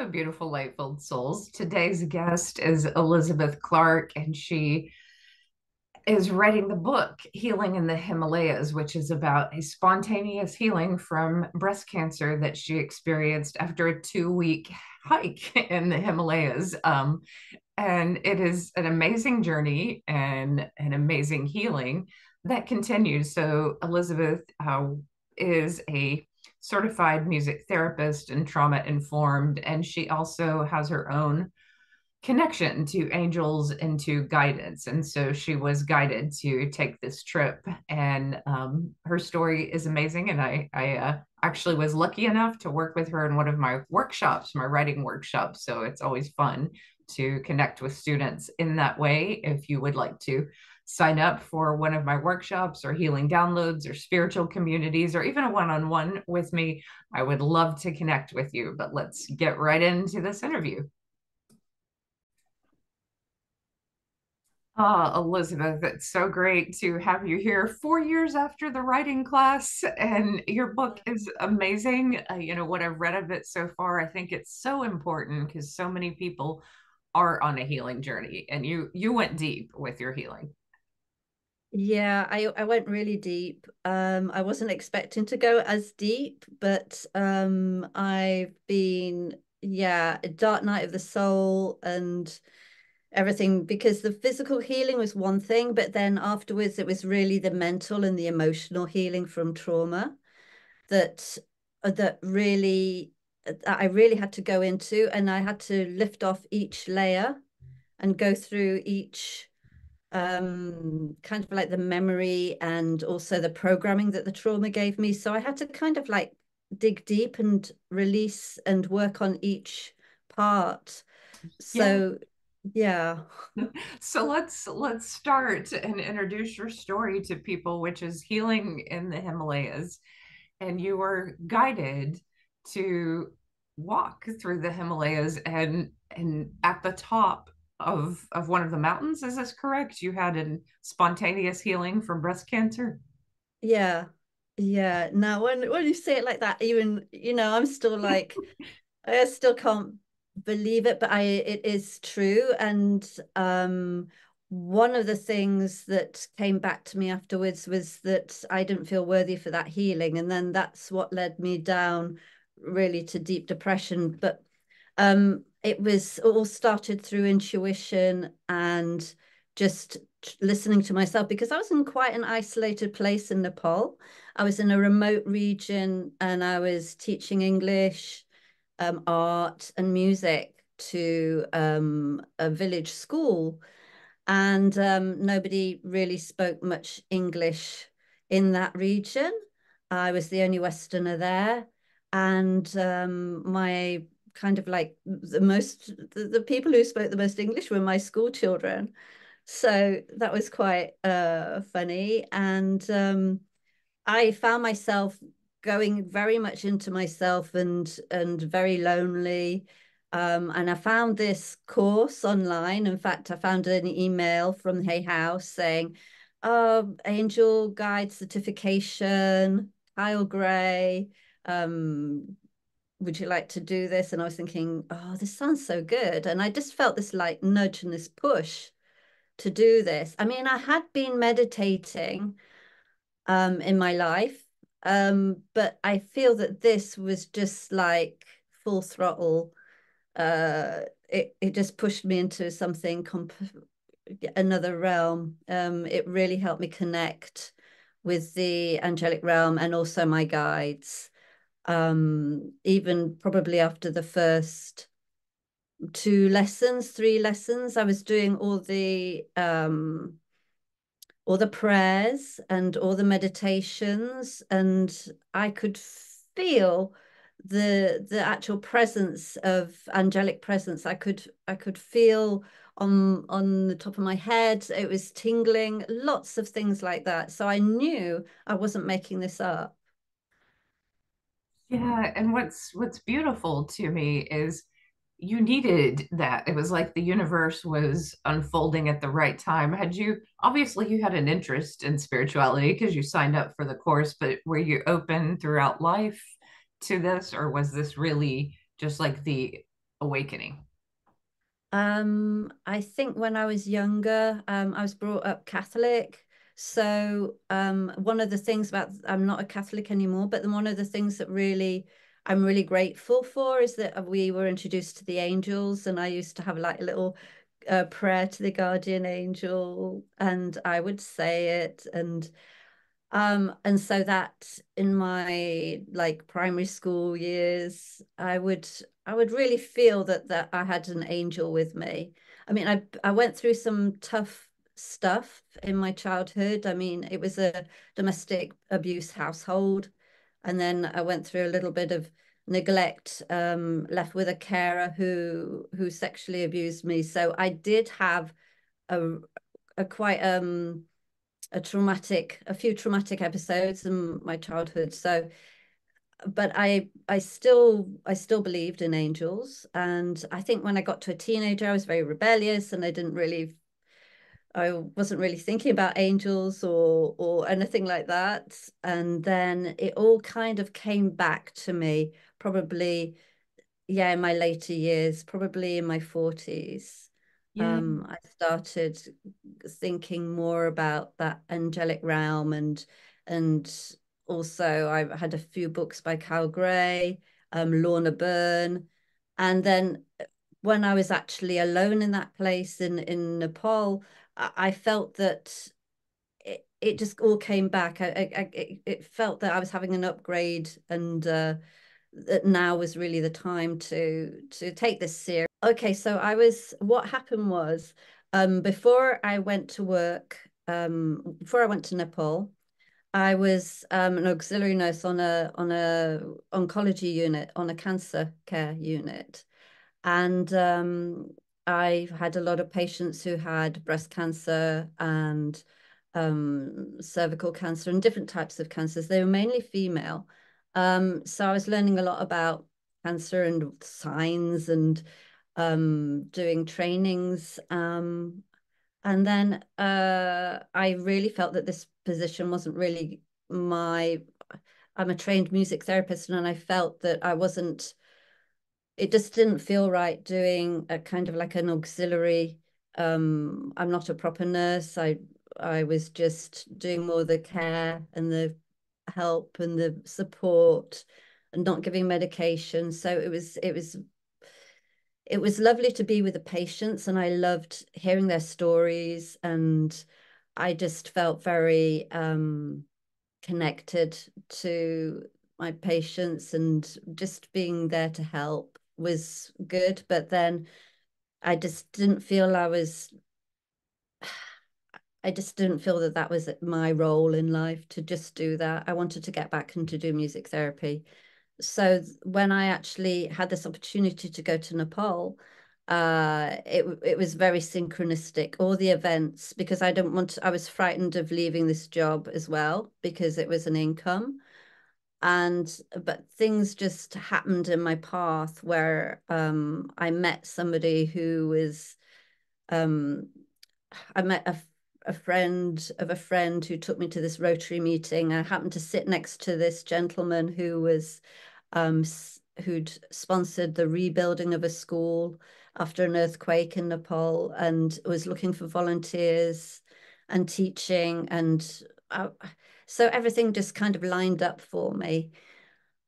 Hello, beautiful, light-filled souls. Today's guest is Elizabeth Clark, and she is writing the book Healing in the Himalayas, which is about a spontaneous healing from breast cancer that she experienced after a 2 week hike in the Himalayas. And it is an amazing journey and an amazing healing that continues. So, Elizabeth is a certified music therapist and trauma informed, and she also has her own connection to angels and to guidance. And so she was guided to take this trip. And her story is amazing. And I actually was lucky enough to work with her in one of my workshops, my writing workshops. So it's always fun to connect with students in that way. If you would like to sign up for one of my workshops or healing downloads or spiritual communities or even a one-on-one with me, I would love to connect with you. But let's get right into this interview. Elizabeth, it's so great to have you here 4 years after the writing class, and your book is amazing. What I've read of it so far, I think it's so important because so many people are on a healing journey, and you went deep with your healing. Yeah, I went really deep. I wasn't expecting to go as deep, but I've been, yeah, a dark night of the soul and everything because the physical healing was one thing, but then afterwards it was really the mental and the emotional healing from trauma that that really that I really had to go into, and I had to lift off each layer and go through each kind of like the memory and also the programming that the trauma gave me. So I had to kind of like dig deep and release and work on each part. Yeah. So yeah. So let's start and introduce your story to people, which is healing in the Himalayas. And you were guided to walk through the Himalayas and at the top of one of the mountains. Is this correct? You had a spontaneous healing from breast cancer. Yeah. Yeah. Now when you say it like that, even I'm still like I still can't believe it, but I it is true. And one of the things that came back to me afterwards was that I didn't feel worthy for that healing. And then that's what led me down really to deep depression. But it was all started through intuition and just listening to myself because I was in quite an isolated place in Nepal. I was in a remote region and I was teaching English, art, and music to a village school. And nobody really spoke much English in that region. I was the only Westerner there. And my kind of like the people who spoke the most English were my school children. So that was quite funny. And I found myself going very much into myself and very lonely. And I found this course online. In fact, I found an email from Hay House saying, Angel Guide Certification, Kyle Gray. Would you like to do this? And I was thinking, oh, this sounds so good. And I just felt this like nudge and this push to do this. I mean, I had been meditating in my life. But I feel that this was just like full throttle. It just pushed me into something another realm. It really helped me connect with the angelic realm and also my guides. Even probably after the first two lessons, three lessons, I was doing all the prayers and all the meditations, and I could feel the actual presence of angelic presence. I could feel on the top of my head. It was tingling, lots of things like that. So I knew I wasn't making this up. Yeah, and what's beautiful to me is you needed that. It was like the universe was unfolding at the right time. Had you obviously you had an interest in spirituality because you signed up for the course, but were you open throughout life to this, or was this really just like the awakening? I think when I was younger, I was brought up Catholic. So one of the things about I'm not a Catholic anymore, but then one of the things that really I'm really grateful for is that we were introduced to the angels, and I used to have like a little prayer to the guardian angel, and I would say it, and so that in my like primary school years, I would really feel that I had an angel with me. I mean, I went through some tough stuff in my childhood. I mean, it was a domestic abuse household, and then I went through a little bit of neglect, left with a carer who sexually abused me. So I did have a a quite a few traumatic episodes in my childhood. So, but I still believed in angels, and I think when I got to a teenager, I was very rebellious, and I wasn't really thinking about angels or anything like that. And then it all kind of came back to me, probably, yeah, in my later years, probably in my 40s. Yeah. I started thinking more about that angelic realm, and also I had a few books by Cal Gray, Lorna Byrne, and then when I was actually alone in that place in Nepal, I felt that it just all came back. It felt that I was having an upgrade, and that now was really the time to take this serious. Okay, so what happened was, before I went to work, before I went to Nepal, I was an auxiliary nurse on a oncology unit, on a cancer care unit. And I had a lot of patients who had breast cancer and cervical cancer and different types of cancers. They were mainly female. So I was learning a lot about cancer and signs, and doing trainings. And then I really felt that this position wasn't really my. I'm a trained music therapist, and I felt that I wasn't, it just didn't feel right doing a kind of like an auxiliary. I'm not a proper nurse. I was just doing more the care and the help and the support, and not giving medication. So it was lovely to be with the patients, and I loved hearing their stories, and I just felt very connected to my patients, and just being there to help was good. But then I just didn't feel I just didn't feel that that was my role in life to just do that. I wanted to get back and to do music therapy. So when I actually had this opportunity to go to Nepal, it was very synchronistic. All the events, because I was frightened of leaving this job as well because it was an income. But things just happened in my path where I met somebody who was um I met a friend of a friend who took me to this Rotary meeting. I happened to sit next to this gentleman um, who'd sponsored the rebuilding of a school after an earthquake in Nepal, and was looking for volunteers and teaching. And so everything just kind of lined up for me.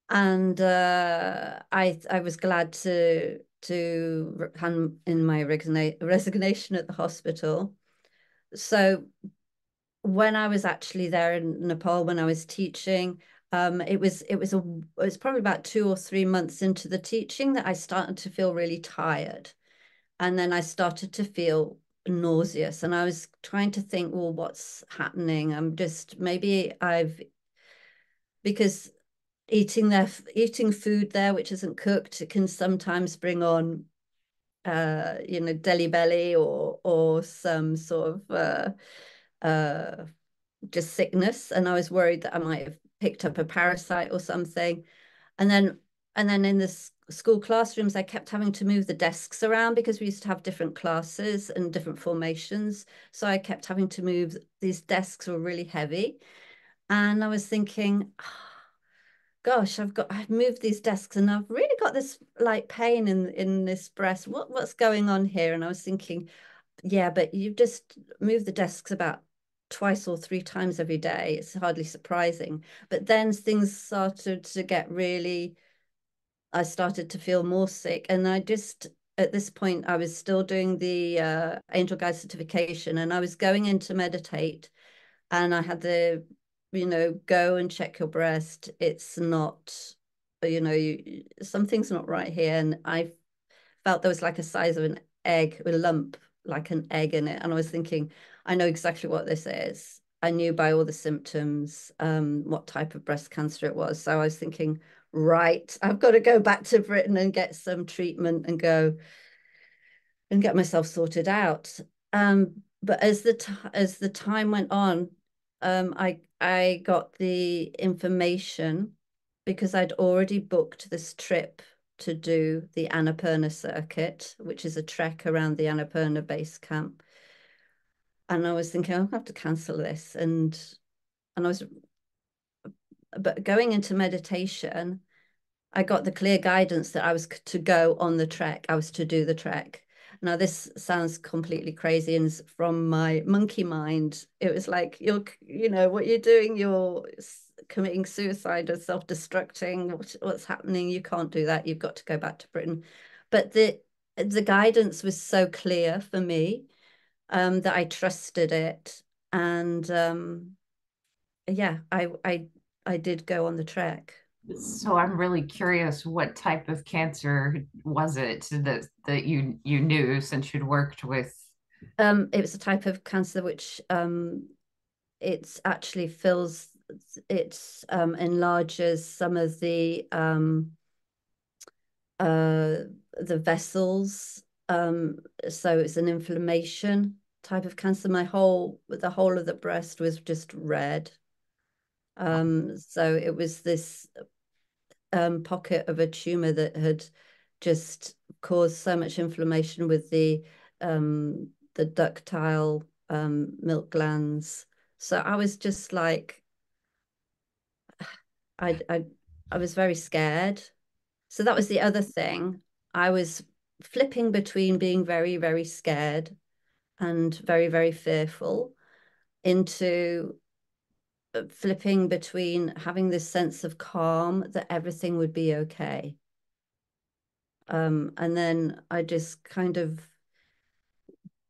And I was glad to hand in my resignation at the hospital. So when I was actually there in Nepal, when I was teaching, it was probably about 2 or 3 months into the teaching that I started to feel really tired, and then I started to feel nauseous, and I was trying to think, well, what's happening? I'm just maybe I've because eating food there which isn't cooked, it can sometimes bring on deli belly or some sort of just sickness, and I was worried that I might have picked up a parasite or something. And then in the school classrooms, I kept having to move the desks around because we used to have different classes and different formations. So I kept having to move. These desks were really heavy. And I was thinking, gosh, I've moved these desks and I've really got this like pain in this breast. What's going on here? And I was thinking, yeah, but you've just moved the desks about twice or three times every day. It's hardly surprising. But then things started to get really, I started to feel more sick. And I just, at this point, I was still doing the angel guide certification and I was going in to meditate. And I had the, go and check your breast. It's not, something's not right here. And I felt there was like a size of an egg, a lump, like an egg in it. And I was thinking, I know exactly what this is. I knew by all the symptoms what type of breast cancer it was. So I was thinking, right, I've got to go back to Britain and get some treatment and go and get myself sorted out. But as the time went on, I got the information because I'd already booked this trip to do the Annapurna circuit, which is a trek around the Annapurna base camp. And I was thinking, I'll have to cancel this. And I was, but going into meditation, I got the clear guidance that I was to go on the trek. I was to do the trek. Now, this sounds completely crazy, and from my monkey mind, it was like what you're doing, you're committing suicide or self-destructing. What's happening? You can't do that. You've got to go back to Britain. But the guidance was so clear for me that I trusted it, and yeah, I did go on the trek. So I'm really curious, what type of cancer was it that you knew since you'd worked with? It was a type of cancer which it's actually fills it enlarges some of uh the vessels. So it's an inflammation type of cancer. The whole of the breast was just red. So it was this pocket of a tumor that had just caused so much inflammation with the ductile milk glands. So I was just like, I I I was very scared. So that was the other thing. I was flipping between being very, very scared and very, very fearful into flipping between having this sense of calm that everything would be okay. And then I just kind of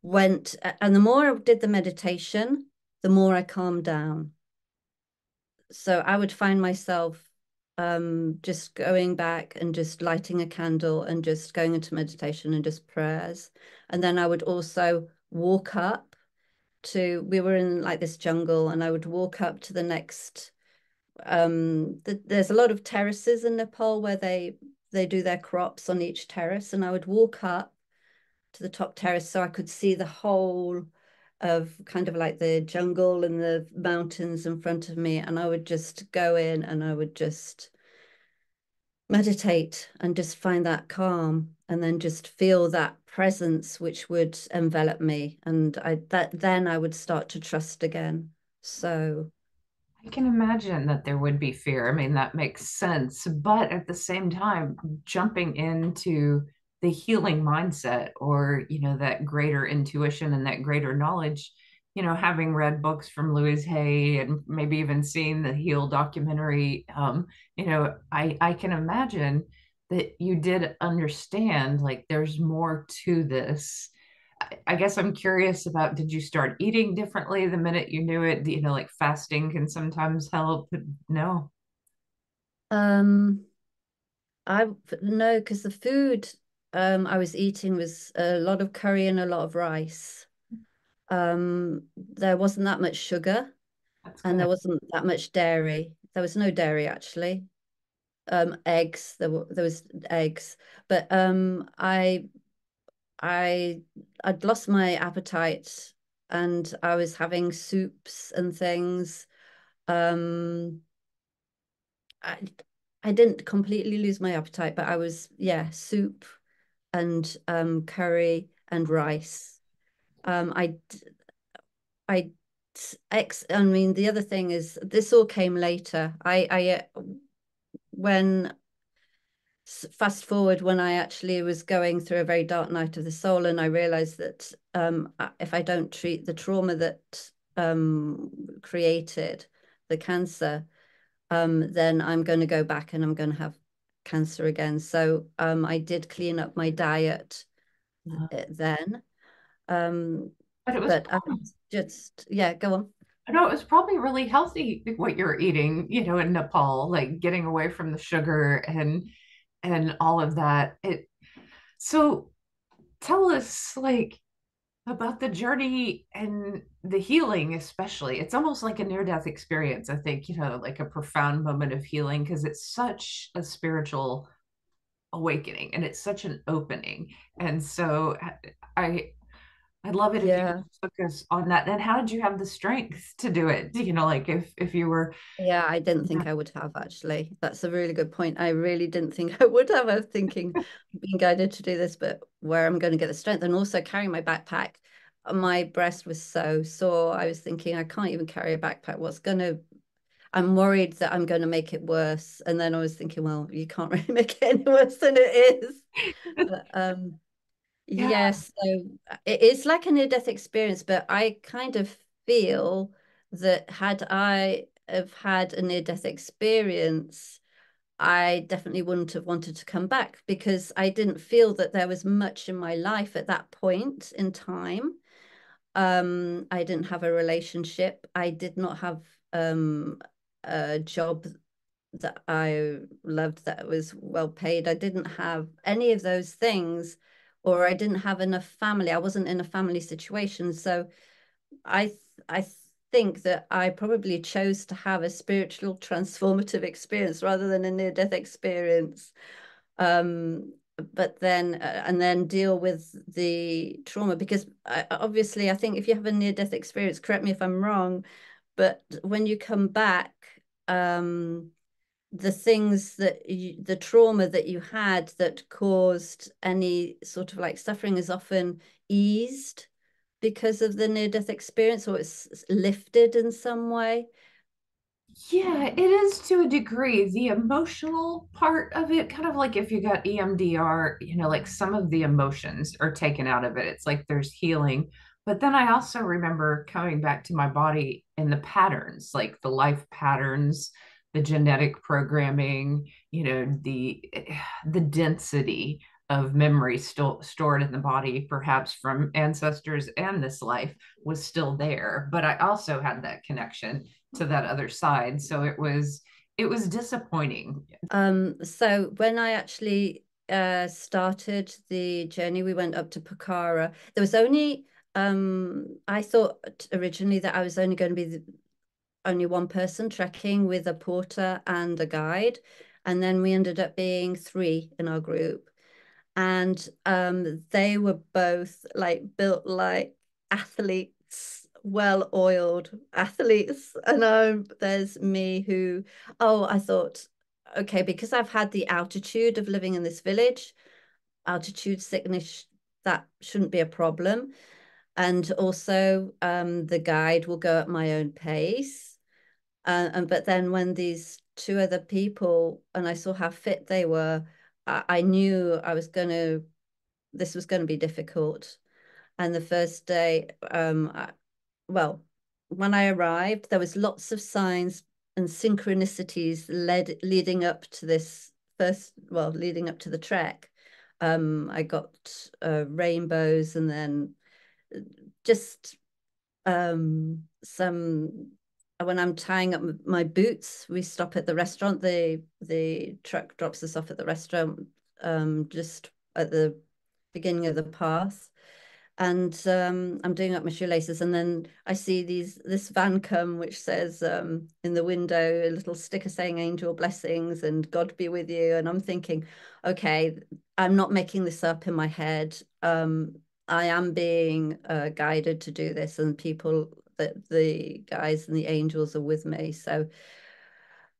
went, and the more I did the meditation, the more I calmed down. So I would find myself just going back and just lighting a candle and just going into meditation and just prayers. And then I would also walk up we were in like this jungle, and I would walk up to the next there's a lot of terraces in Nepal where they do their crops on each terrace, and I would walk up to the top terrace so I could see the whole of kind of like the jungle and the mountains in front of me, and I would just go in and I would just meditate and just find that calm and then just feel that presence which would envelop me, and then I would start to trust again. So I can imagine that there would be fear. I mean, that makes sense. But at the same time, jumping into the healing mindset or, that greater intuition and that greater knowledge, having read books from Louise Hay and maybe even seen the Heal documentary, I can imagine that you did understand like there's more to this. I guess I'm curious about, did you start eating differently the minute you knew it? Like fasting can sometimes help. No. um I no, because the food I was eating was a lot of curry and a lot of rice. There wasn't that much sugar That's and there good. wasn't that much dairy. There was no dairy actually. Eggs, there was eggs, but I I'd lost my appetite and I was having soups and things. Um, I I didn't completely lose my appetite, but I was, yeah, soup and curry and rice. I I I mean the other thing is this all came later. I when fast forward when I actually was going through a very dark night of the soul, and I realized that if I don't treat the trauma that created the cancer, then I'm going to go back and I'm going to have cancer again. So I did clean up my diet then. Um, But it was but I probably, just, yeah, go on. I know it was probably really healthy what you're eating, in Nepal, like getting away from the sugar and all of that. So tell us like about the journey and the healing, especially. It's almost like a near-death experience, I think, like a profound moment of healing because it's such a spiritual awakening and it's such an opening. And so I I'd love it if you Yeah. could focus on that. And how did you have the strength to do it? Like if you were Yeah, I didn't think I would have actually. That's a really good point. I really didn't think I would have. I was thinking being guided to do this, but where I'm going to get the strength and also carrying my backpack. My breast was so sore. I was thinking I can't even carry a backpack. I'm worried that I'm going to make it worse. And then I was thinking, well, you can't really make it any worse than it is. But yeah, yes, so it is like a near-death experience, but I kind of feel that had I have had a near-death experience, I definitely wouldn't have wanted to come back because I didn't feel that there was much in my life at that point in time. I didn't have a relationship. I did not have a job that I loved that was well paid. I didn't have any of those things, or I didn't have enough family. I wasn't in a family situation. So I think that I probably chose to have a spiritual transformative experience rather than a near-death experience. But then and then deal with the trauma because obviously I think if you have a near-death experience, correct me if I'm wrong, but when you come back, um, the things that the trauma that you had that caused any sort of like suffering is often eased because of the near-death experience, or it's lifted in some way. yeah, it is to a degree. The emotional part of it, kind of like if you got EMDR, like some of the emotions are taken out of it. It's like there's healing. But then I also remember coming back to my body and the patterns, like the life patterns, the genetic programming, the density of memory still stored in the body, perhaps from ancestors and this life was still there. But I also had that connection to that other side. So it was disappointing. So when I actually started the journey, we went up to Pokhara. There was only I thought originally that I was only going to be only one person trekking with a porter and a guide, and then we ended up being three in our group. And they were both like built like athletes, well-oiled athletes. And there's me who, oh, I thought, okay, because I've had the altitude of living in this village, altitude sickness, that shouldn't be a problem. And also, the guide will go at my own pace. And but then when these two other people, and I saw how fit they were, I knew this was going to be difficult. And the first day, well, when I arrived, there was lots of signs and synchronicities leading up to this leading up to the trek. I got rainbows and then just some when I'm tying up my boots, we stop at the restaurant. The truck drops us off at the restaurant just at the beginning of the path. And I'm doing up my shoelaces, and then I see this van come, which says in the window a little sticker saying "Angel blessings" and "God be with you." And I'm thinking, okay, I'm not making this up in my head. I am being guided to do this, and people that the guys and the angels are with me. So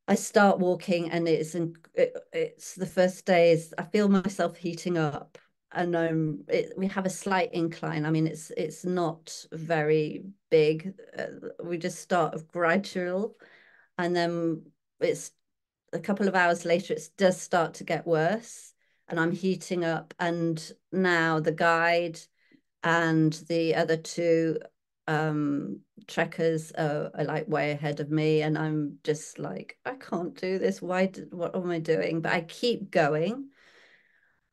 I start walking, and it's the first day is I feel myself heating up, and we have a slight incline. I mean, it's not very big. We just start gradual, and then it's a couple of hours later, it does start to get worse, and I'm heating up. And now the guide and the other two trekkers are like way ahead of me, and I'm just like, I can't do this. What am I doing? But I keep going.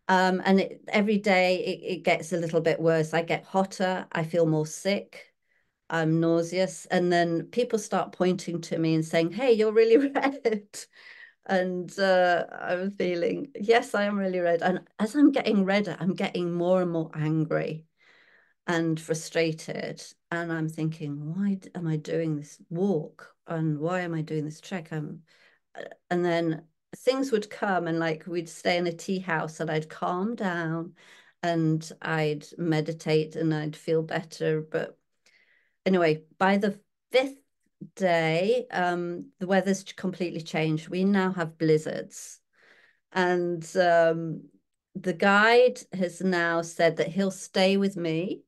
And every day it gets a little bit worse. I get hotter, I feel more sick, I'm nauseous, and then people start pointing to me and saying, "Hey, you're really red." And I'm feeling, yes, I am really red. And as I'm getting redder, I'm getting more and more angry and frustrated. And I'm thinking, why am I doing this walk? And why am I doing this trek? And then things would come, and like we'd stay in a tea house and I'd calm down and I'd meditate and I'd feel better. But anyway, by the fifth day, the weather's completely changed. We now have blizzards. And the guide has now said that he'll stay with me,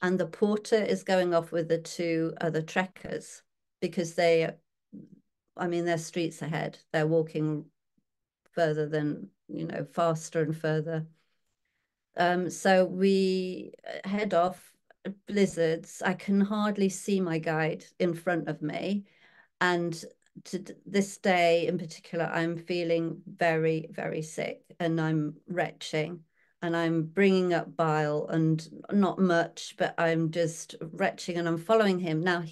and the porter is going off with the two other trekkers because I mean, they're streets ahead. They're walking further than, faster and further. So we head off, blizzards. I can hardly see my guide in front of me. And to this day in particular, I'm feeling very, very sick, and I'm retching, and I'm bringing up bile, and not much, but I'm just retching, and I'm following him. Now,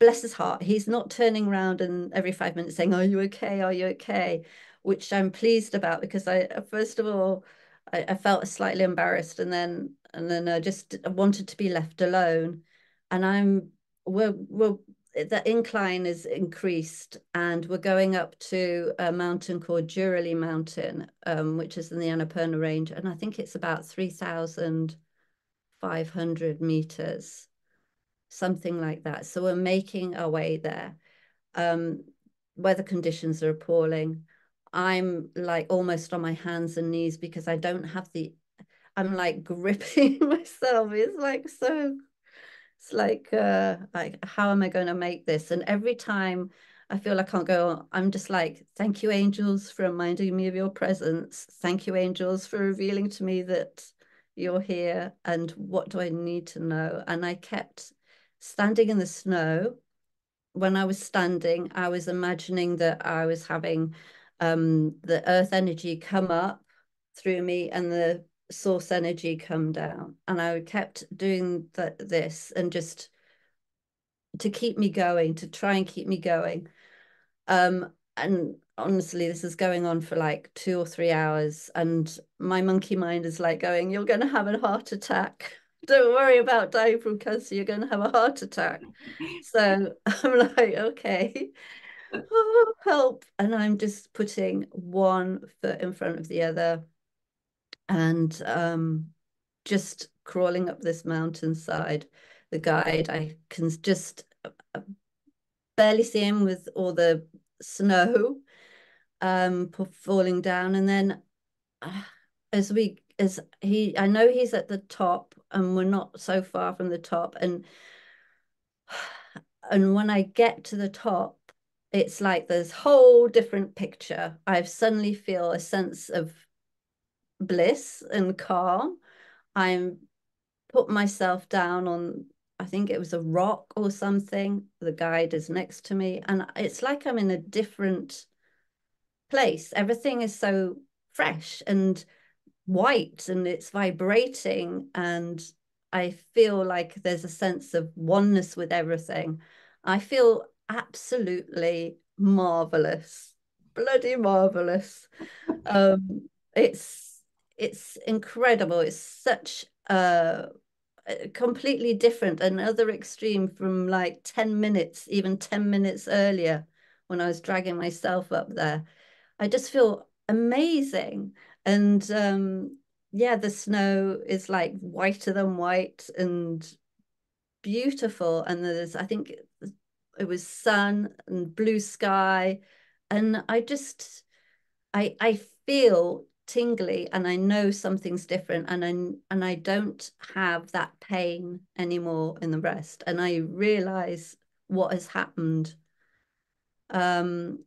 bless his heart, he's not turning around and every 5 minutes saying, "Are you okay? Are you okay?" Which I'm pleased about, because first of all, I felt slightly embarrassed, and then I just wanted to be left alone. And we're the incline is increased, and we're going up to a mountain called Jurali Mountain, which is in the Annapurna Range, and I think it's about 3,500 meters, something like that. So we're making our way there. Um, Weather conditions are appalling. I'm like almost on my hands and knees because I don't have I'm like gripping myself. It's like how am I going to make this? And every time I feel I can't go on, I'm just like, thank you, angels, for reminding me of your presence. Thank you, angels, for revealing to me that you're here. And what do I need to know? And I kept standing in the snow. When I was standing, I was imagining that I was having the earth energy come up through me and the source energy come down. And I kept doing this, and just to keep me going, to try and keep me going. And honestly, this is going on for like 2 or 3 hours, and my monkey mind is like going, "You're going to have a heart attack. Don't worry about dying from cancer. You're going to have a heart attack." So I'm like, okay, oh, help. And I'm just putting one foot in front of the other, and just crawling up this mountainside. The guide, I can just barely see him with all the snow falling down. And then uh, I know he's at the top, and we're not so far from the top. And when I get to the top, it's like this whole different picture. I suddenly feel a sense of bliss and calm. I'm put myself down on, I think it was a rock or something. The guide is next to me, and it's like I'm in a different place. Everything is so fresh and white, and it's vibrating, and I feel like there's a sense of oneness with everything. I feel absolutely marvelous, bloody marvelous. Um it's it's incredible. It's such a completely different, another extreme from like 10 minutes, even 10 minutes earlier, when I was dragging myself up there. I just feel amazing. And yeah, the snow is like whiter than white and beautiful. And I think it was sun and blue sky. And I feel tingly, and I know something's different, and I don't have that pain anymore in the breast. And I realize what has happened. Um,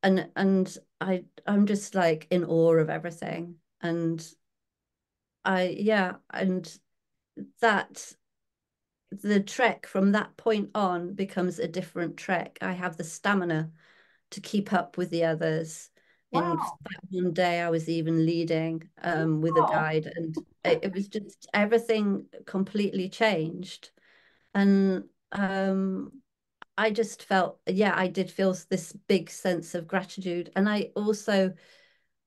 I'm just like in awe of everything. And yeah, and that the trek from that point on becomes a different trek. I have the stamina to keep up with the others. In Wow. fact, one day I was even leading with a Oh, guide, and it was just everything completely changed. And I just felt, yeah, I did feel this big sense of gratitude. And I also,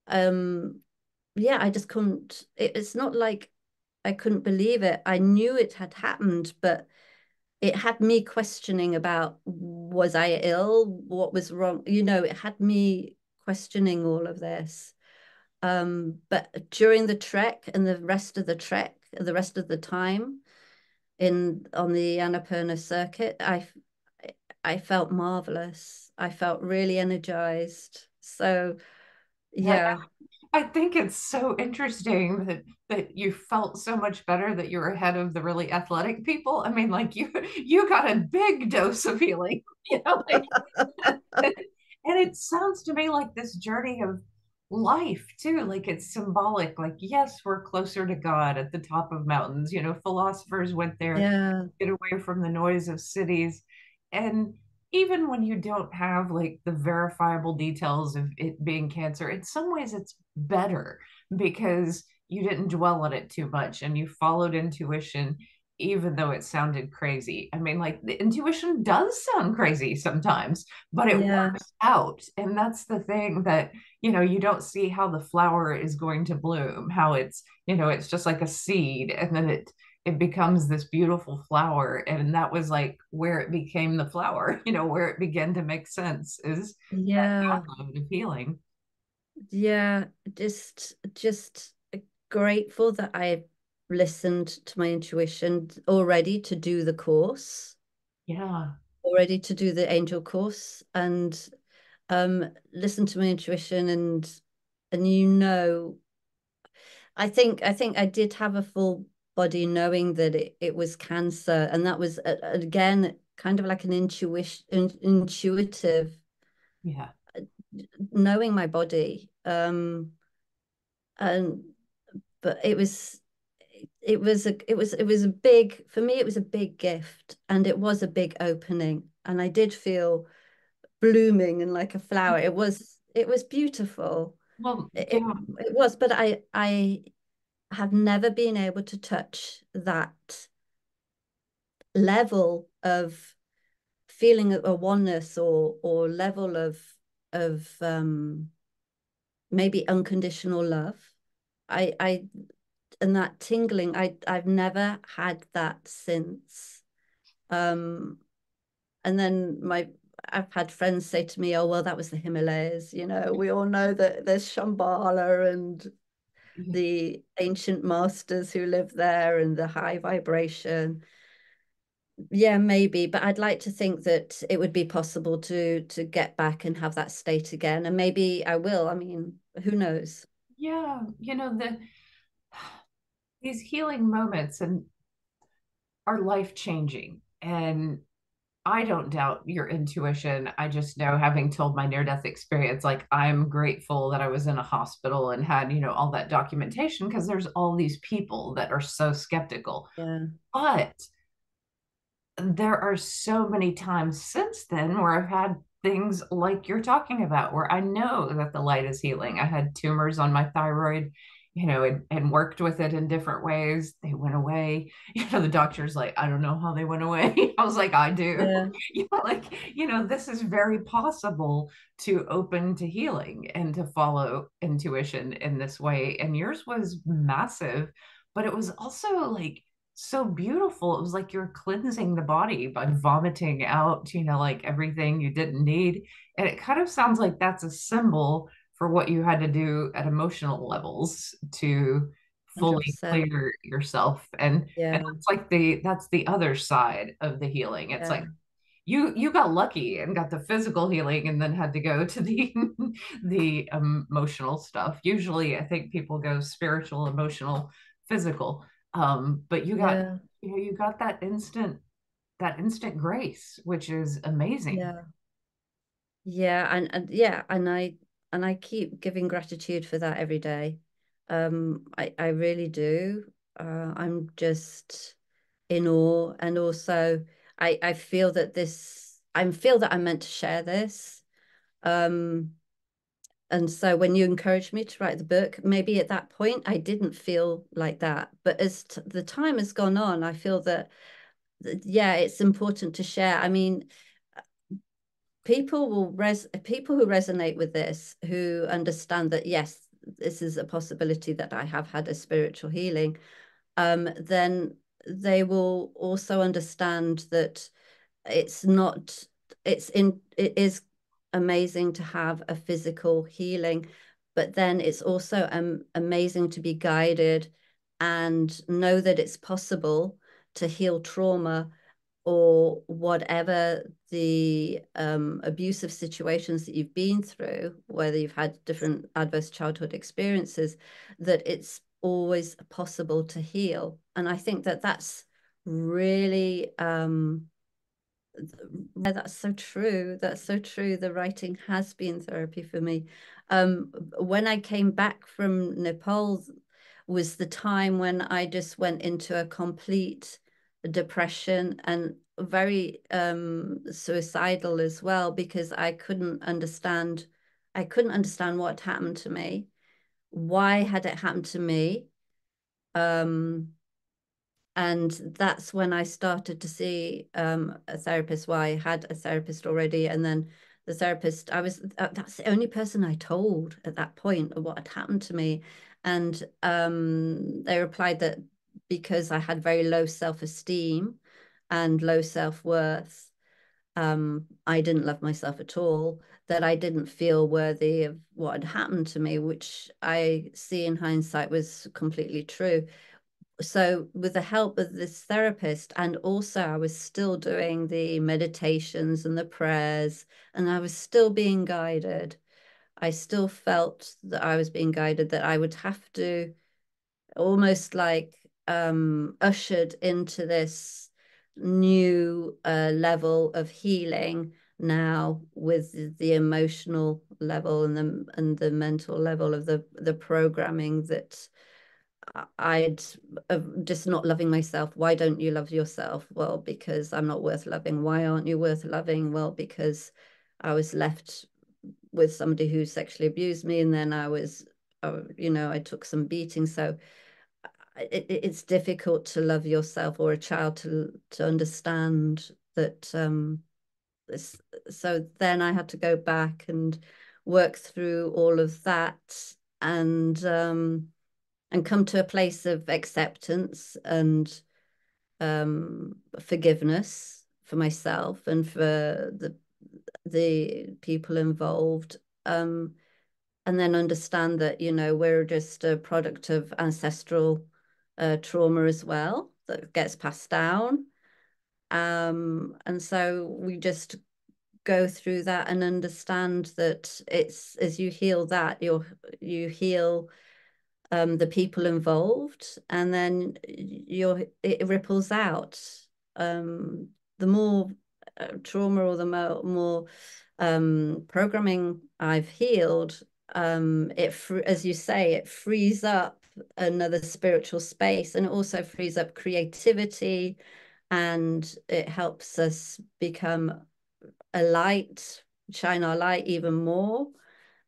um, yeah, I just couldn't, it's not like I couldn't believe it. I knew it had happened, but it had me questioning about, was I ill? What was wrong? It had me questioning all of this. But during the trek and the rest of the trek, the rest of the time in on the Annapurna circuit, I felt marvelous. I felt really energized. So yeah. yeah, I think it's so interesting that you felt so much better that you were ahead of the really athletic people. I mean, like you got a big dose of healing, like and it sounds to me like this journey of life too, like it's symbolic. Like, yes, we're closer to God at the top of mountains. Philosophers went there to yeah, get away from the noise of cities. And even when you don't have like the verifiable details of it being cancer, in some ways it's better because you didn't dwell on it too much and you followed intuition even though it sounded crazy. I mean, like the intuition does sound crazy sometimes, but it yeah, works out. And that's the thing that, you don't see how the flower is going to bloom, how it's just like a seed and then it becomes this beautiful flower. And that was like where it became the flower, where it began to make sense is yeah, that download of healing. yeah. Just grateful that I listened to my intuition already to do the course, Yeah. already to do the angel course, and listen to my intuition and I think I did have a full body knowing that it was cancer, and that was again kind of like an intuitive Yeah. knowing my body. And but it was a big for me. It was a big gift, and it was a big opening, and I did feel blooming and like a flower. It was beautiful. Well, It, it, yeah. it was, but I have never been able to touch that level of feeling a oneness or level of maybe unconditional love. I and that tingling, I've never had that since. Um, and then I've had friends say to me, "Oh, well, that was the Himalayas." We all know that there's Shambhala and the ancient masters who live there and the high vibration. Yeah, maybe, but I'd like to think that it would be possible to get back and have that state again, and maybe I will. I mean, who knows? Yeah. These healing moments and are life changing. And I don't doubt your intuition. I just know, having told my near death experience, like I'm grateful that I was in a hospital and had, all that documentation because there's all these people that are so skeptical. Yeah, But there are so many times since then where I've had things like you're talking about, where I know that the light is healing. I had tumors on my thyroid, and worked with it in different ways. They went away. The doctor's like, I don't know how they went away. I was like, I do. yeah, Like, this is very possible to open to healing and to follow intuition in this way. And yours was massive, but it was also like so beautiful. It was like you're cleansing the body by vomiting out, like everything you didn't need. And it kind of sounds like that's a symbol for what you had to do at emotional levels to fully 100%. clear yourself. And Yeah, that's the other side of the healing. It's like yeah, you got lucky and got the physical healing and then had to go to the the emotional stuff. Usually I think people go spiritual, emotional, physical. But you got yeah, you got that instant grace, which is amazing. yeah. Yeah, and yeah, and I keep giving gratitude for that every day. I really do. I'm just in awe, and also I feel that I feel that I'm meant to share this. Um, and so when you encouraged me to write the book, maybe at that point I didn't feel like that, but as t the time has gone on, I feel that yeah, it's important to share. I mean, people who resonate with this, who understand that yes, this is a possibility that I have had a spiritual healing, then they will also understand that it's not it is amazing to have a physical healing, but then it's also amazing to be guided and know that it's possible to heal trauma or whatever the abusive situations that you've been through, whether you've had different adverse childhood experiences, that it's always possible to heal. And I think that that's really yeah, that's so true. That's so true. The writing has been therapy for me. When I came back from Nepal was the time when I just went into a complete depression and very suicidal as well because I couldn't understand what happened to me. Why had it happened to me? Um, and that's when I started to see a therapist. Well, I had a therapist already, and then the therapist, that's the only person I told at that point of what had happened to me. And they replied that because I had very low self-esteem and low self-worth, I didn't love myself at all, that I didn't feel worthy of what had happened to me, which I see in hindsight was completely true. So with the help of this therapist, and also I was still doing the meditations and the prayers, and I was still being guided. I still felt that I was being guided, that I would have to almost like ushered into this new level of healing now with the emotional level and the mental level of the programming that I'd just not loving myself. Why don't you love yourself? Well, because I'm not worth loving. Why aren't you worth loving? Well, because I was left with somebody who sexually abused me, and then I took some beating. So it's difficult to love yourself or a child to understand that. This, so then I had to go back and work through all of that and come to a place of acceptance and forgiveness for myself and for the people involved. And then understand that, we're just a product of ancestral trauma as well that gets passed down. And so we just go through that and understand that it's as you heal that, you heal the people involved, and then it ripples out. The more trauma or the more programming I've healed, as you say, it frees up another spiritual space, and it also frees up creativity, and it helps us become a light, shine our light even more,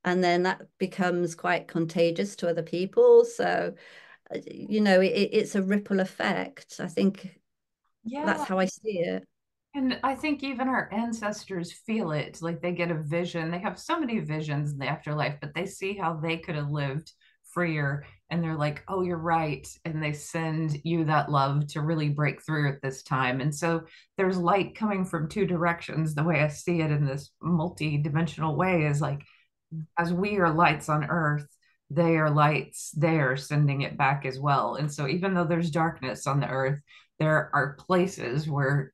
and then that becomes quite contagious to other people. So, it's a ripple effect. I think Yeah. that's how I see it. And I think even our ancestors feel it. Like they get a vision. They have so many visions in the afterlife, but they see how they could have lived freer. And they're like, oh, you're right. And they send you that love to really break through at this time. And so there's light coming from two directions. The way I see it in this multi-dimensional way is like, as we are lights on earth, they are lights there sending it back as well. And so even though there's darkness on the earth, there are places where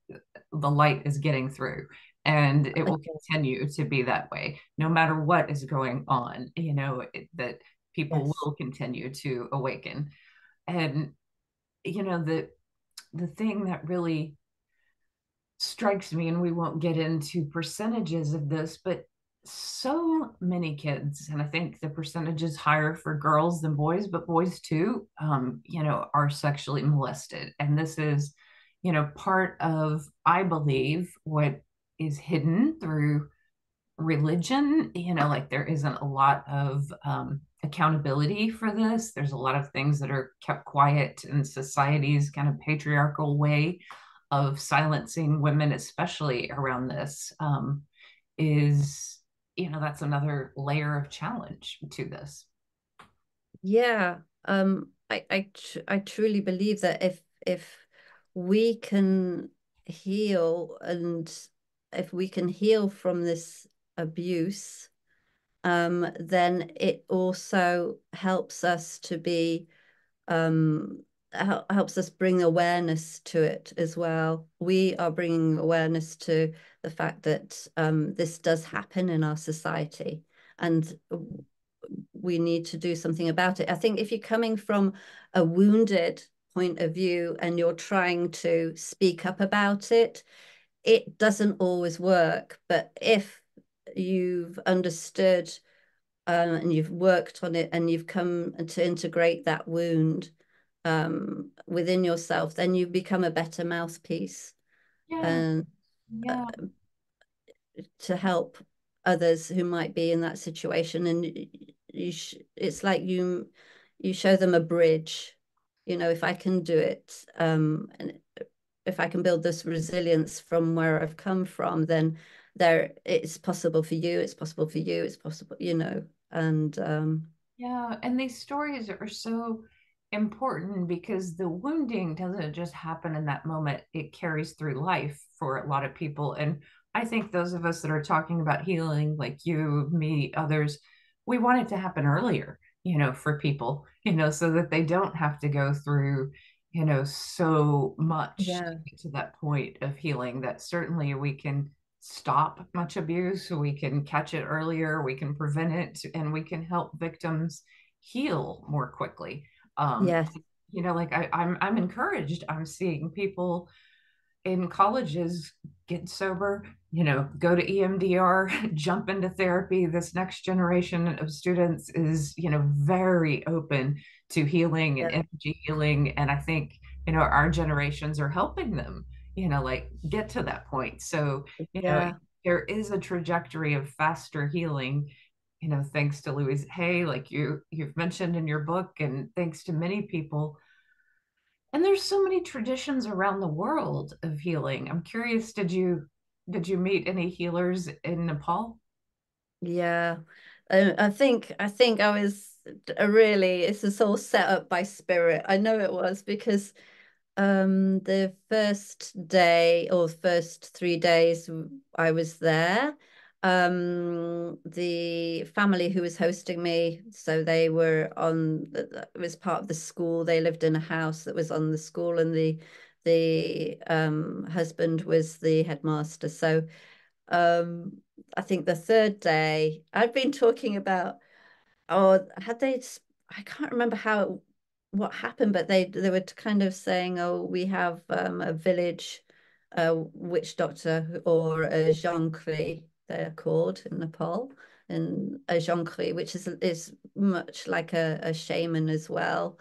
the light is getting through, and it will continue to be that way no matter what is going on, that people Yes. will continue to awaken. And the thing that really strikes me, and we won't get into percentages of this, but so many kids, and I think the percentage is higher for girls than boys, but boys too, are sexually molested. And this is, part of, I believe, what is hidden through religion. Like there isn't a lot of accountability for this. There's a lot of things that are kept quiet in society's kind of patriarchal way of silencing women, especially around this. Is That's another layer of challenge to this. Yeah, I truly believe that if we can heal, and if we can heal from this abuse, then it also helps us to be helps us bring awareness to it as well. We are bringing awareness to the fact that this does happen in our society, and we need to do something about it. I think if you're coming from a wounded point of view and you're trying to speak up about it, it doesn't always work. But if you've understood and you've worked on it and you've come to integrate that wound within yourself, then you become a better mouthpiece Yeah, and uh, yeah, to help others who might be in that situation. And it's like you show them a bridge. If I can do it, and if I can build this resilience from where I've come from, then it's possible for you, it's possible for you, it's possible. And yeah. And these stories are so important because the wounding doesn't just happen in that moment, it carries through life for a lot of people. And I think those of us that are talking about healing, like you, me, others, we want it to happen earlier, for people, so that they don't have to go through, so much to yeah, get to that point of healing. That certainly we can stop much abuse, so we can catch it earlier, we can prevent it, and we can help victims heal more quickly. Um, yes, like I'm encouraged. I'm seeing people in colleges get sober, go to EMDR, jump into therapy. This next generation of students is, very open to healing and yeah, energy healing. And I think, our generations are helping them, like get to that point. So, you know, yeah. there is a trajectory of faster healing, thanks to Louise Hay, like you've mentioned in your book, and thanks to many people. And there's so many traditions around the world of healing. I'm curious, did you meet any healers in Nepal? Yeah, I think I was really. It's just all set up by spirit. I know it was because the first day or first 3 days I was there, the family who was hosting me, so they were on. It was part of the school. They lived in a house that was on the school, and the husband was the headmaster. So um, I think the third day, I'd been talking about, oh, had they, I can't remember what happened, but they were kind of saying, oh, we have a village witch doctor, or a Jankri, they're called in Nepal, and a Jankri, which is much like a shaman as well.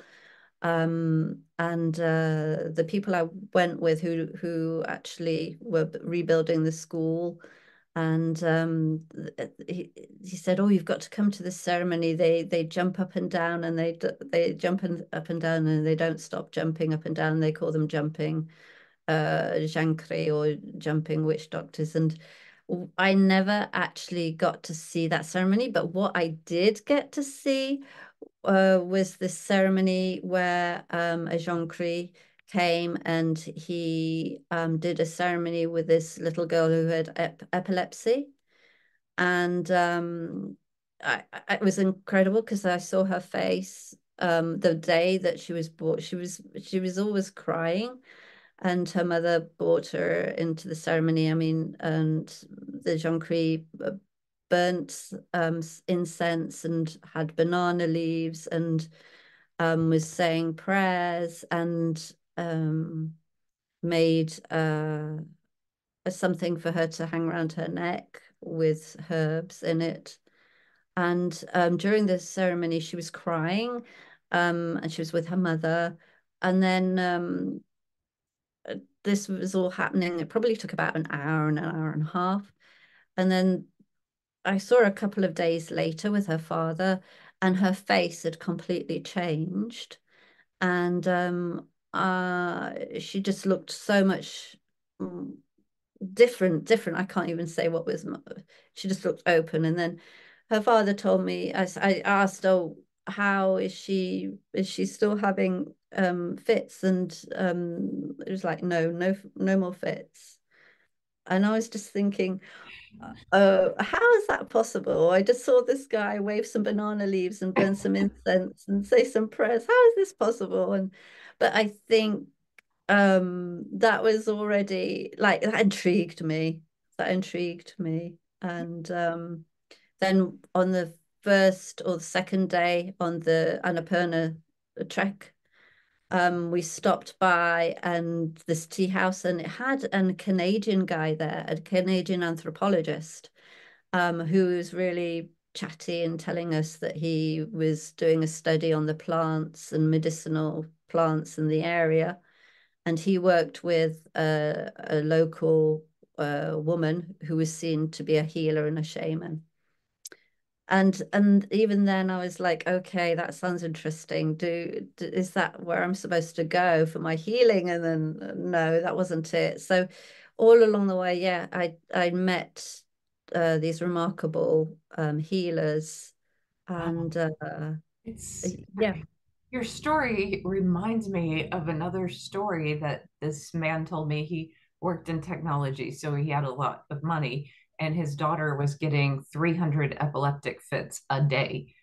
And the people I went with who actually were rebuilding the school, and he said, "Oh, you've got to come to this ceremony. They jump up and down, and they jump up and down, and they don't stop jumping up and down. They call them jumping Jankri, or jumping witch doctors." And I never actually got to see that ceremony, but what I did get to see was this ceremony where a Jankri came, and he did a ceremony with this little girl who had epilepsy. And it was incredible because I saw her face the day that she was born. She was always crying, and her mother brought her into the ceremony. I mean, and the Jean-Cri burnt incense and had banana leaves, and was saying prayers, and made something for her to hang around her neck. with herbs in it. And during the ceremony, she was crying, and she was with her mother. And then this was all happening. It probably took about an hour and a half. And then I saw her a couple of days later with her father, and her face had completely changed. And she just looked so much different. I can't even say what was. She just looked open. And then her father told me, I asked, oh, how is she? Is she still having fits? And it was like, no more fits. And I was just thinking, how is that possible? I just saw this guy wave some banana leaves and burn some incense and say some prayers. How is this possible? And but I think that was already like that intrigued me. That intrigued me. And then on the first or the second day on the Annapurna trek, we stopped by and this tea house, and it had a Canadian guy there, a Canadian anthropologist, who was really chatty and telling us that he was doing a study on the plants and medicinal plants in the area. And he worked with a local woman who was seen to be a healer and a shaman. And even then I was like, okay, that sounds interesting. Is that where I'm supposed to go for my healing? And then no, that wasn't it. So all along the way, yeah, I met these remarkable healers, Wow. and It's yeah. Your story reminds me of another story that this man told me. He worked in technology, so he had a lot of money, and his daughter was getting 300 epileptic fits a day.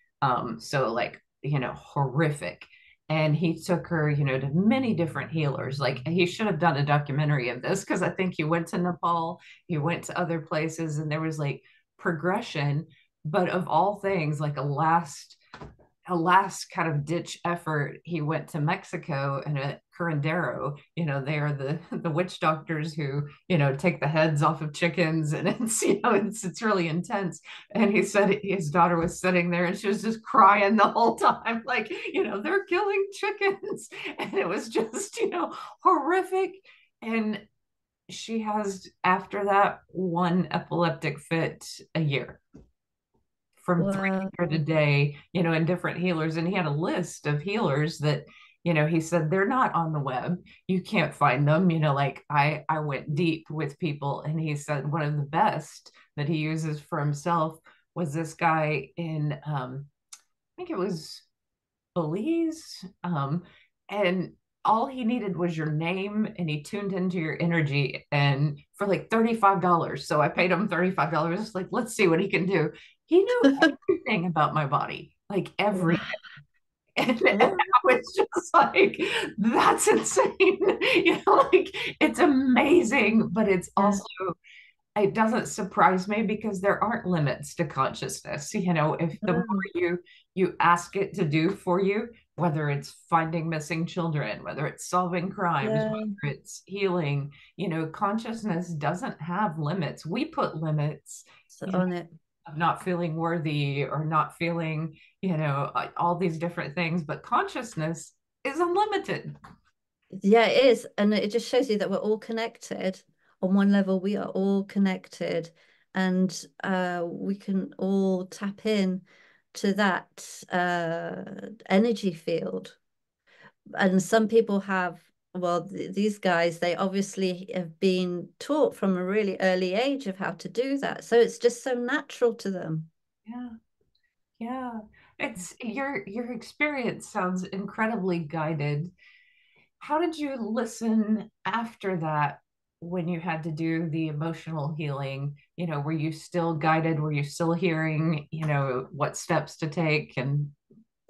So like, horrific. And he took her, to many different healers. Like he should have done a documentary of this because I think he went to Nepal, he went to other places, and there was like progression. But of all things, like a last kind of ditch effort, he went to Mexico and at Curandero, they are the witch doctors who, take the heads off of chickens, and it's really intense. And he said his daughter was sitting there and she was just crying the whole time, like, they're killing chickens. And it was just, horrific. And she has, after that, one epileptic fit a year, from Wow. 300 a day, and different healers. And he had a list of healers that, he said they're not on the web. You can't find them. Like I went deep with people, and he said one of the best that he uses for himself was this guy in, I think it was Belize. And all he needed was your name, and he tuned into your energy, and for like $35. So I paid him $35. Like, let's see what he can do. He knew everything about my body, like everything. Wow. And Wow. I was just like, that's insane. Like it's amazing, but it's Yeah. also, it doesn't surprise me because there aren't limits to consciousness. If the more Wow. you ask it to do for you, whether it's finding missing children, whether it's solving crimes, Yeah. whether it's healing, consciousness doesn't have limits. We put limits, So on it. of not feeling worthy or not feeling, all these different things, but consciousness is unlimited. Yeah, it is. And it just shows you that we're all connected. On one level, we are all connected, and we can all tap in to that energy field. And some people have, well, these guys, they obviously have been taught from a really early age of how to do that. So it's just so natural to them. Yeah. Yeah, it's your experience sounds incredibly guided. How did you listen after that when you had to do the emotional healing? Were you still guided? Were you still hearing, what steps to take? And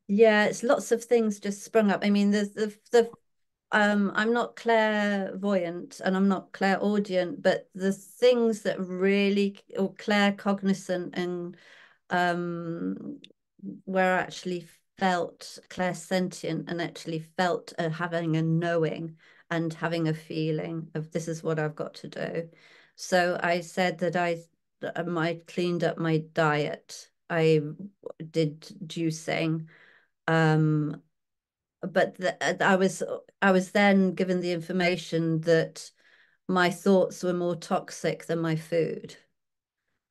Yeah, it's lots of things just sprung up. I mean, the I'm not clairvoyant and I'm not clairaudient, but the things that really, or claircognizant, and um where I actually felt clairsentient and actually felt having a knowing and having a feeling of this is what I've got to do. So I said that I cleaned up my diet. I did juicing. Um, but I was then given the information that my thoughts were more toxic than my food.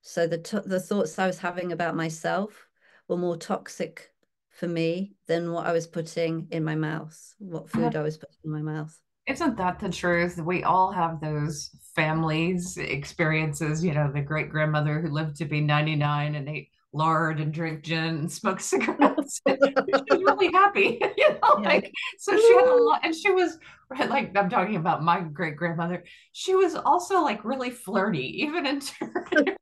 So the thoughts I was having about myself were more toxic for me than what I was putting in my mouth, what food I was putting in my mouth. Isn't that the truth? We all have those families experiences, the great grandmother who lived to be 99 and ate lard and drank gin and smoked cigarettes. She was really happy, Yeah. so she had a lot, and she was like, I'm talking about my great grandmother. She was also like really flirty, even into like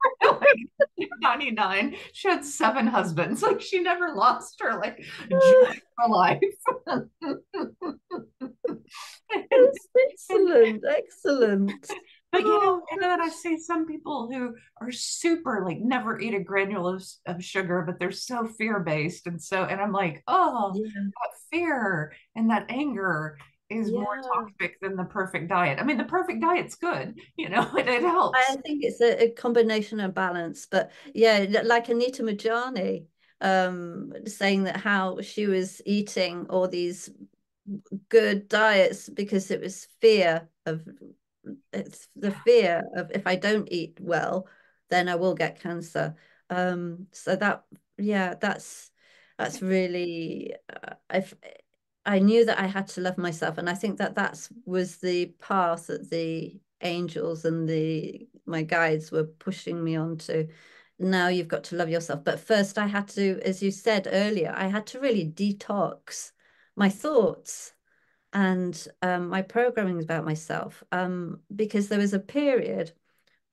99. She had 7 husbands. Like she never lost her like joy of her life. That's And excellent, excellent. but Oh and then I gosh. see some people who are super like never eat a granule of sugar, but they're so fear-based. And I'm like, oh, Yeah, that fear and that anger is more yeah. toxic than the perfect diet. I mean, the perfect diet's good, it I helps. think it's a combination of balance, but yeah, like Anita Majani, saying that how she was eating all these good diets because it was fear of it's the fear of if I don't eat well, then I will get cancer. So that yeah, that's really I knew that I had to love myself, and I think that that was the path that the angels and the my guides were pushing me on to. Now you've got to love yourself, but first I had to, as you said earlier, I had to really detox my thoughts and my programming about myself, because there was a period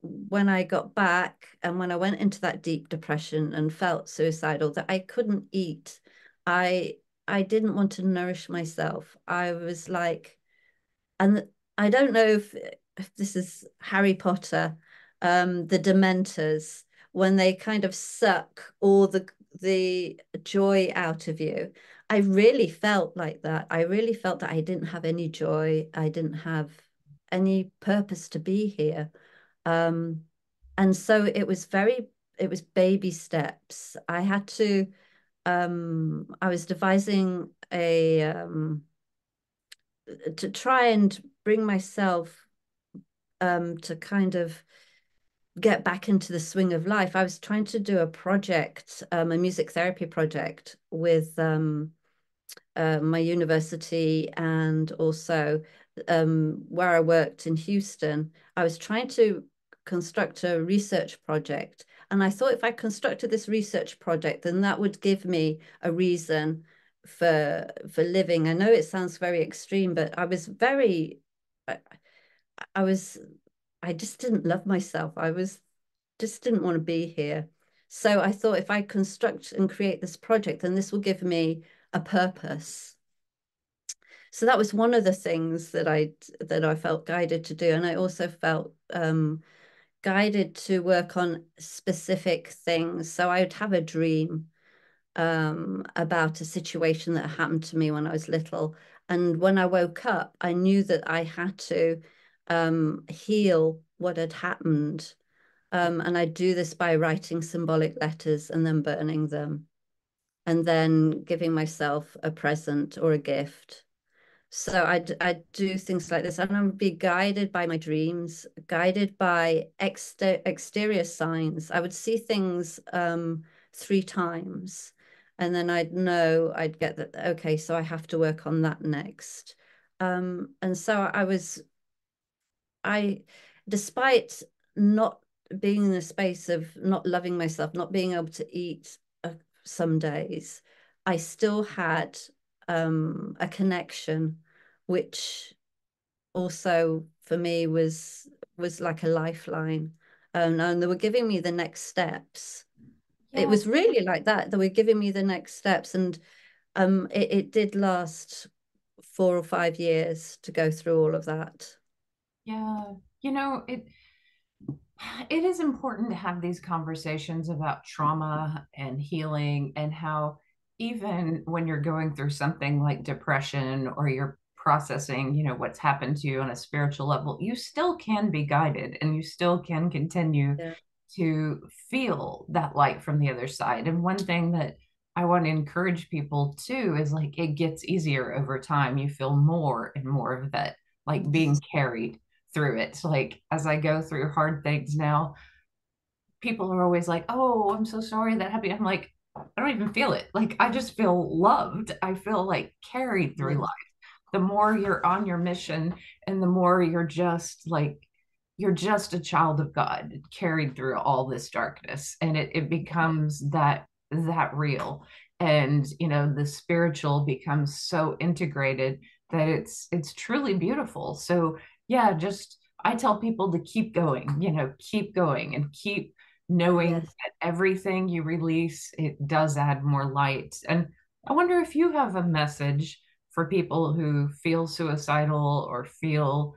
when I got back and when I went into that deep depression and felt suicidal that I couldn't eat. I I didn't want to nourish myself. I was like, and I don't know if this is Harry Potter, the Dementors, when they kind of suck all the joy out of you. I really felt like that. I really felt that I didn't have any joy. I didn't have any purpose to be here. Um, and so it was baby steps. I was devising to try and bring myself to kind of get back into the swing of life. I was trying to do a project, a music therapy project with my university and also where I worked in Houston. I was trying to construct a research project. And I thought if I constructed this research project, then that would give me a reason for living. I know it sounds very extreme, but I, I was I just didn't love myself. I was just didn't want to be here. So I thought if I construct and create this project, then this will give me a purpose. So that was one of the things that I felt guided to do, and I also felt guided to work on specific things. So I would have a dream about a situation that happened to me when I was little, and when I woke up, I knew that I had to heal what had happened. And I do this by writing symbolic letters and then burning them, and then giving myself a present or a gift. So I do things like this, and I would be guided by my dreams, guided by exterior signs. I would see things 3 times, and then I'd know I'd get that. Okay, so I have to work on that next. And so I, despite not being in a space of not loving myself, not being able to eat some days, I still had a connection, which also for me was like a lifeline. And they were giving me the next steps. It Yeah, was really like that. They were giving me the next steps, and it did last 4 or 5 years to go through all of that. yeah. It is important to have these conversations about trauma and healing, and how even when you're going through something like depression or you're processing, what's happened to you on a spiritual level, you still can be guided and you still can continue Yeah. to feel that light from the other side. And one thing that I want to encourage people too is like it gets easier over time. You feel more and more of that, like being Yes. carried through it. So like as I go through hard things now, people are always like, "Oh, I'm so sorry that happened." I'm like, I don't even feel it. Like I just feel loved. I feel like carried through Yes. life. The more you're on your mission and the more you're just a child of God carried through all this darkness. And it becomes that real. And the spiritual becomes so integrated that it's truly beautiful. So yeah, just I tell people to keep going, keep going and keep knowing Yes. that everything you release, it does add more light. And I wonder if you have a message for people who feel suicidal or feel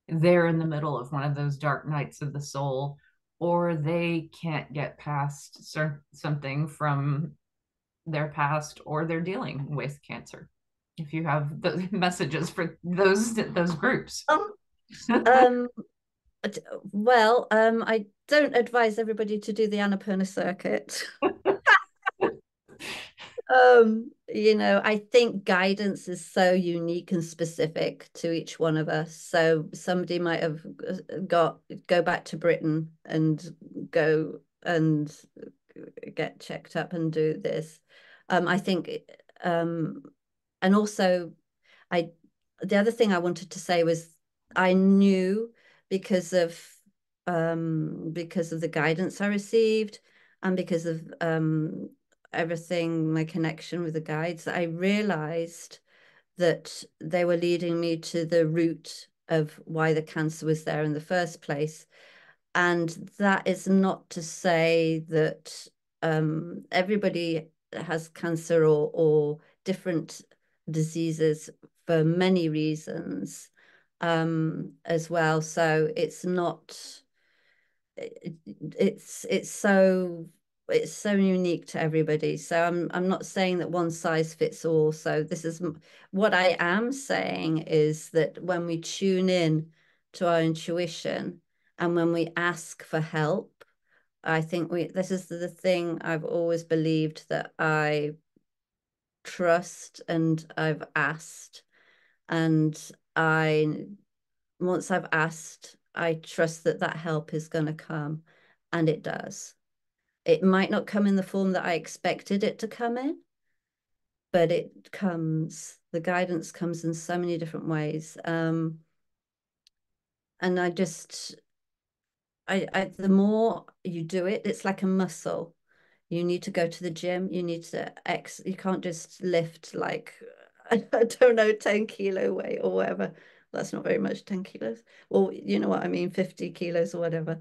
they're in the middle of one of those dark nights of the soul, or they can't get past something from their past, or they're dealing with cancer. If you have the messages for those groups. Um, um, well, I don't advise everybody to do the Annapurna circuit. I think guidance is so unique and specific to each one of us. So somebody might have go back to Britain and go and get checked up and do this. I think, um, and also I, the other thing I wanted to say was I knew because of because of the guidance I received and because of everything, my connection with the guides, I realized that they were leading me to the root of why the cancer was there in the first place. And that is not to say that everybody has cancer or different diseases for many reasons as well. So it's not it's so unique to everybody. So I'm not saying that one size fits all. So this is what I am saying is that when we tune in to our intuition and when we ask for help, I think this is the thing I've always believed that I trust and I've asked and I once I've asked, I trust that that help is going to come and it does. It might not come in the form that I expected it to come in, but it comes. The guidance comes in so many different ways. And the more you do it, it's like a muscle. You need to go to the gym. You need to you can't just lift like, I don't know, 10 kilo weight or whatever. That's not very much, 10 kilos. Well, you know what I mean, 50 kilos or whatever.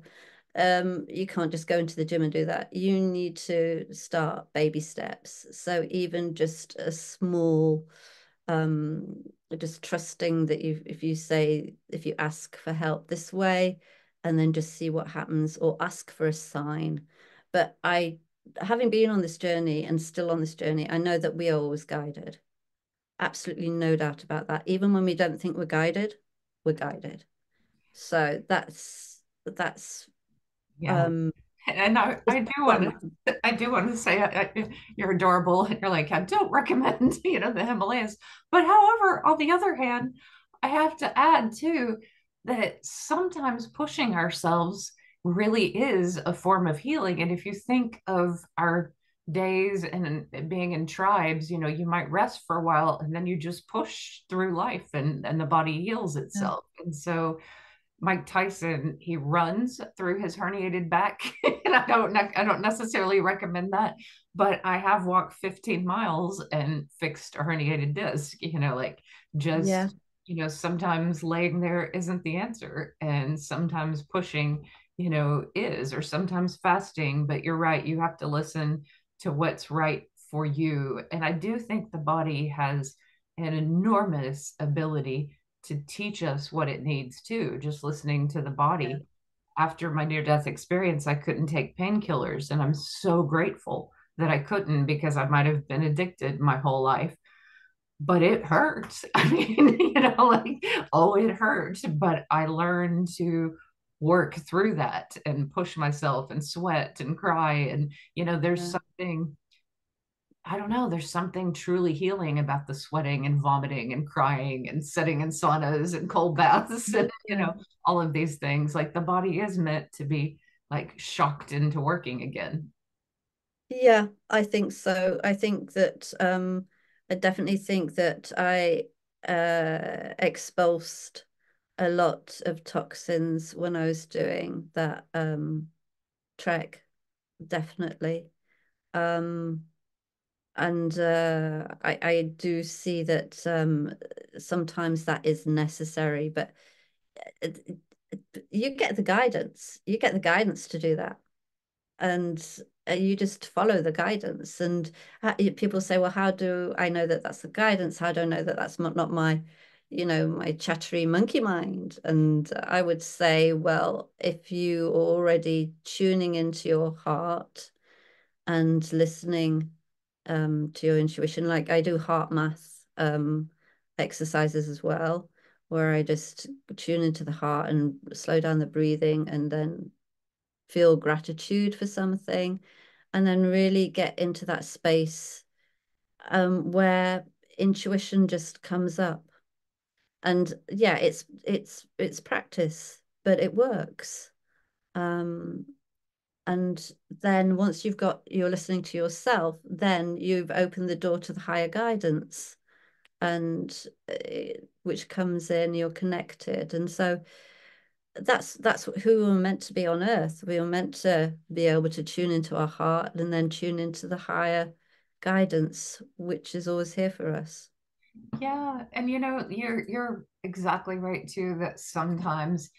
You can't just go into the gym and do that. You need to start baby steps. So even just a small, um, just trusting that if you ask for help this way, and then just see what happens, or ask for a sign. But having been on this journey and still on this journey, I know that we are always guided. Absolutely no doubt about that. Even when we don't think we're guided, we're guided. So that's Yeah. um And just I do want to say you're adorable and you're like I don't recommend the Himalayas, but however on the other hand I have to add too that sometimes pushing ourselves really is a form of healing. And if you think of our days and being in tribes, you might rest for a while and then you just push through life and the body heals yeah. itself. And so Mike Tyson, he runs through his herniated back. And I don't necessarily recommend that, but I have walked 15 miles and fixed a herniated disc, like Yeah. just, sometimes laying there isn't the answer. And sometimes pushing, is, or sometimes fasting. But you're right, you have to listen to what's right for you. And I do think the body has an enormous ability to teach us what it needs to, just listening to the Yeah. body. After my near death experience, I couldn't take painkillers. And I'm so grateful that I couldn't because I might have been addicted my whole life. But it hurts. I mean, like, oh, it hurts. But I learned to work through that and push myself and sweat and cry. And, there's Yeah. something, I don't know, there's something truly healing about the sweating and vomiting and crying and sitting in saunas and cold baths and, Yeah. all of these things. Like the body is meant to be like shocked into working again. Yeah, I think so. I definitely think that I expulsed a lot of toxins when I was doing that trek, definitely. Um and I do see that sometimes that is necessary, but it, you get the guidance. You get the guidance to do that, and you just follow the guidance. And people say, well, how do I know that that's the guidance? How do I know that that's not my, my chattery monkey mind? And I would say, well, if you are already tuning into your heart and listening to your intuition, like I do heart math exercises as well, where I just tune into the heart and slow down the breathing and then feel gratitude for something, and then really get into that space where intuition just comes up. And yeah, it's practice, but it works. Um, and then once you're listening to yourself, then you've opened the door to the higher guidance, and which comes in, you're connected. And so that's who we were meant to be on earth. We were meant to be able to tune into our heart and then tune into the higher guidance, which is always here for us. Yeah, and you're exactly right too that sometimes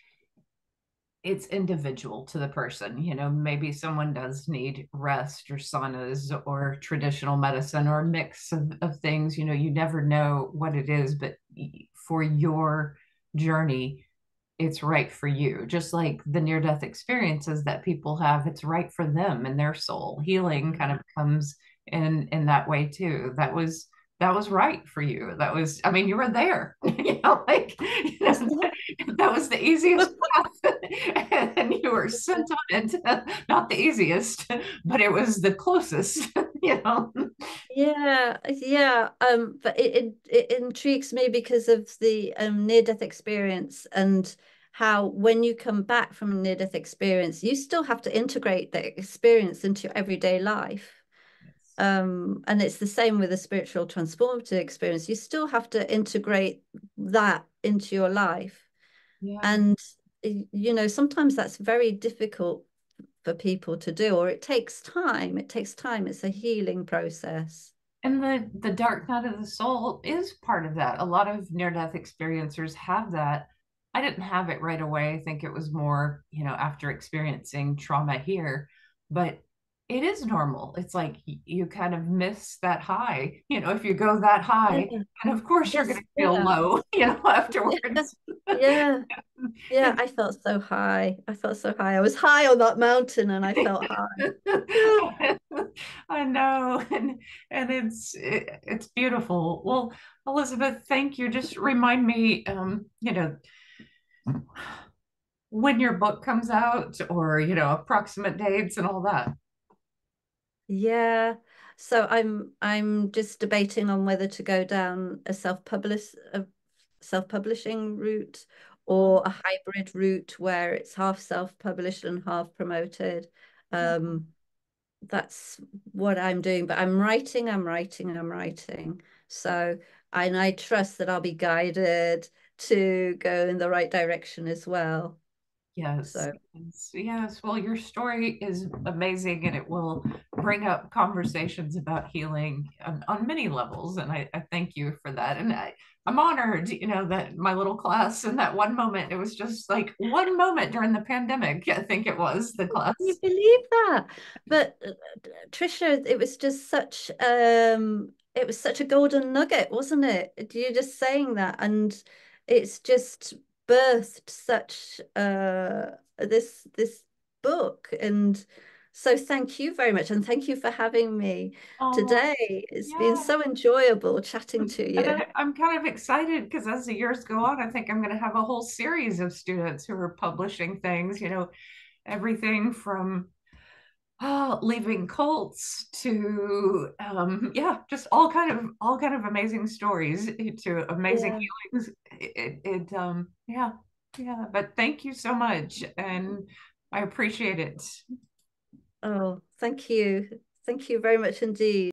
it's individual to the person. Maybe someone does need rest or saunas or traditional medicine or a mix of things. You never know what it is, but for your journey, it's right for you. Just like the near death experiences that people have, it's right for them and their soul. Healing kind of comes in that way too. That was right for you. That was, I mean, you were there, like, that was the easiest path. And you were sent on it. Not the easiest, but it was the closest, you know. Yeah, yeah. But it intrigues me because of the near-death experience, and how when you come back from a near-death experience, you still have to integrate the experience into your everyday life. Yes. And it's the same with a spiritual transformative experience. You still have to integrate that into your life. Yeah. And, sometimes that's very difficult for people to do, or it takes time. It takes time. It's a healing process. And the dark night of the soul is part of that. A lot of near death experiencers have that. I didn't have it right away. I think it was more, after experiencing trauma here, but it is normal. It's like you kind of miss that high, if you go that Yeah, high, and of course you're going that's to feel yeah. low, Yeah, afterwards. yeah, yeah. I felt so high. I felt so high. I was high on that mountain and I felt high. Yeah. I know, and it's beautiful. Well, Elizabeth, thank you. Just remind me, when your book comes out, or approximate dates and all that. Yeah. So I'm just debating on whether to go down a self-publishing route, or a hybrid route where it's half self-published and half promoted. Um, that's what I'm doing, but I'm writing. So, and I trust that I'll be guided to go in the right direction as well. Yes, So, yes, yes. Well, your story is amazing, and it will bring up conversations about healing on many levels. And I thank you for that. And I'm honored, that my little class in that one moment, it was just like one moment during the pandemic, I think it was the can you class. believe that? But Trisha, it was such a golden nugget, wasn't it? You're just saying that, and it's just birthed such this book. And So thank you very much, and thank you for having me Oh, today. It's been yeah. so enjoyable chatting to And you. I'm kind of excited because as the years go on, I think I'm going to have a whole series of students who are publishing things, everything from leaving cults to yeah, just all kind of amazing stories to amazing Yeah. healings. Yeah, yeah. But thank you so much, and I appreciate it. Oh, thank you. Thank you very much indeed.